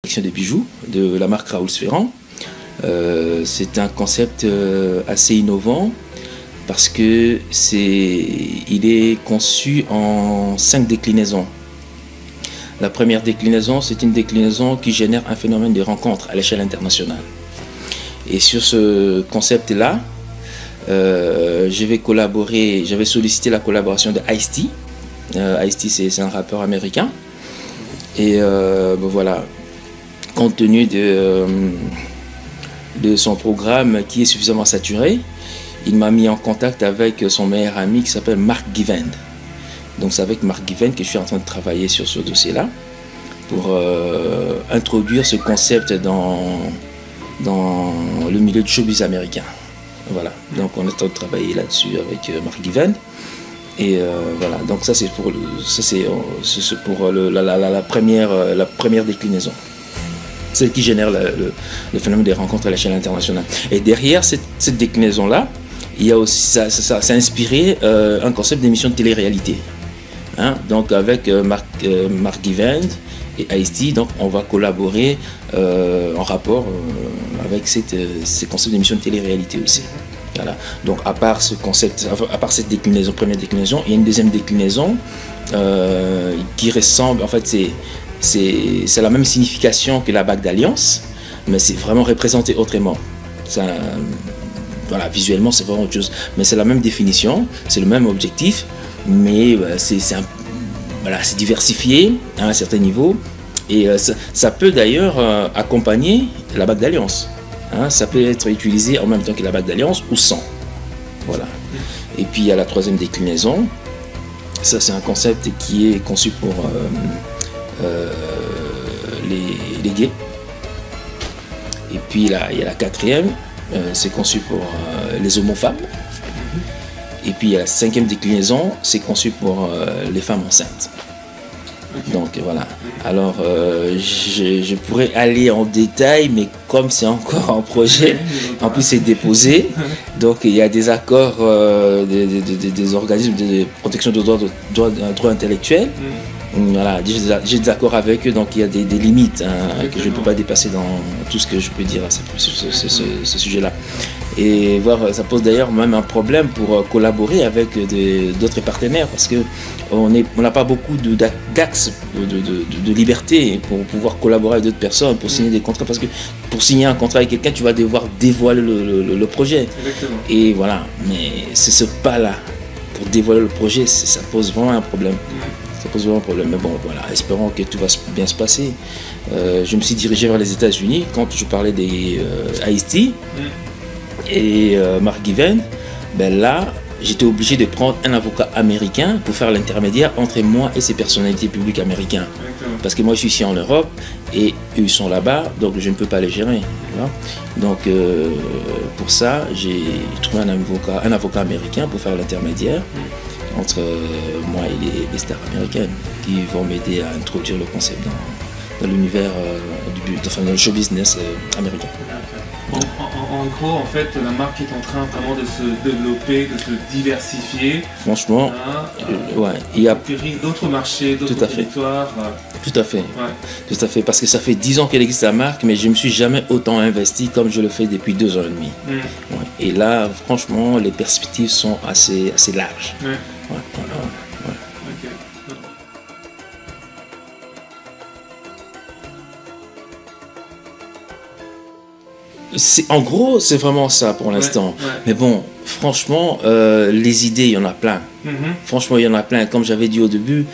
collection de bijoux de la marque Raoul Ferrand. C'est un concept assez innovant parce que il est conçu en 5 déclinaisons. La première déclinaison, c'est une déclinaison qui génère un phénomène de rencontre à l'échelle internationale. Et sur ce concept-là, j'avais sollicité la collaboration de Ice-T. Ice-T, c'est un rappeur américain. Et voilà, compte tenu de son programme qui est suffisamment saturé, il m'a mis en contact avec son meilleur ami qui s'appelle Mark Givend. Donc c'est avec Mark Givend que je suis en train de travailler sur ce dossier-là pour introduire ce concept dans le milieu du showbiz américain. Voilà, donc on est en train de travailler là-dessus avec Mark Givend. Et voilà, donc ça c'est pour la première déclinaison. Celle qui génère le phénomène des rencontres à l'échelle internationale. Et derrière cette déclinaison-là, il y a aussi, ça a inspiré un concept d'émission de télé-réalité. Hein? Donc avec Mark Givend et Ice-T, donc on va collaborer en rapport avec ces concepts d'émission de télé-réalité aussi. Voilà. Donc à part ce concept, à part cette déclinaison, première déclinaison, il y a une deuxième déclinaison qui ressemble, en fait c'est la même signification que la bague d'alliance, mais c'est vraiment représenté autrement. Ça, voilà, visuellement c'est vraiment autre chose, mais c'est la même définition, c'est le même objectif, mais c'est diversifié à un certain niveau, et ça peut d'ailleurs accompagner la bague d'alliance. Hein, ça peut être utilisé en même temps que la bague d'alliance ou sans. Voilà. Et puis il y a la troisième déclinaison. Ça c'est un concept qui est conçu pour les gays. Et puis là, il y a la quatrième, c'est conçu pour les hommes-femmes. Et puis il y a la cinquième déclinaison, c'est conçu pour les femmes enceintes. Donc voilà. Alors je pourrais aller en détail, mais comme c'est encore en projet, en plus c'est déposé, donc il y a des accords des organismes de protection de droits intellectuels. Voilà, j'ai des accords avec eux, donc il y a des limites que je ne peux pas dépasser dans tout ce que je peux dire à ce sujet-là. Et voir, ça pose d'ailleurs même un problème pour collaborer avec d'autres partenaires, parce qu'on n'a pas beaucoup d'axes de liberté pour pouvoir collaborer avec d'autres personnes, pour signer des contrats, parce que pour signer un contrat avec quelqu'un, tu vas devoir dévoiler le projet. Exactement. Et voilà, mais c'est ce pas-là, pour dévoiler le projet, ça pose vraiment un problème. Ça pose vraiment un problème, mais bon, voilà, espérons que tout va bien se passer. Je me suis dirigé vers les États-Unis quand je parlais des Ice-T et Mark Givend. Ben là, j'étais obligé de prendre un avocat américain pour faire l'intermédiaire entre moi et ces personnalités publiques américaines. Parce que moi, je suis ici en Europe et eux sont là-bas, donc je ne peux pas les gérer. Donc, pour ça, j'ai trouvé un avocat américain pour faire l'intermédiaire entre moi et les stars américaines qui vont m'aider à introduire le concept dans l'univers dans le show business américain. En gros, en fait, la marque est en train vraiment de se développer, de se diversifier. Franchement, ouais, il y a d'autres marchés, d'autres territoires. Tout à fait. Ouais. Tout à fait, parce que ça fait 10 ans qu'elle existe la marque, mais je ne me suis jamais autant investi comme je le fais depuis 2 ans et demi. Ouais. Et là, franchement, les perspectives sont assez larges. Ouais. En gros, c'est vraiment ça pour l'instant. Mais bon, franchement, les idées, il y en a plein. Franchement, il y en a plein. Comme j'avais dit au début,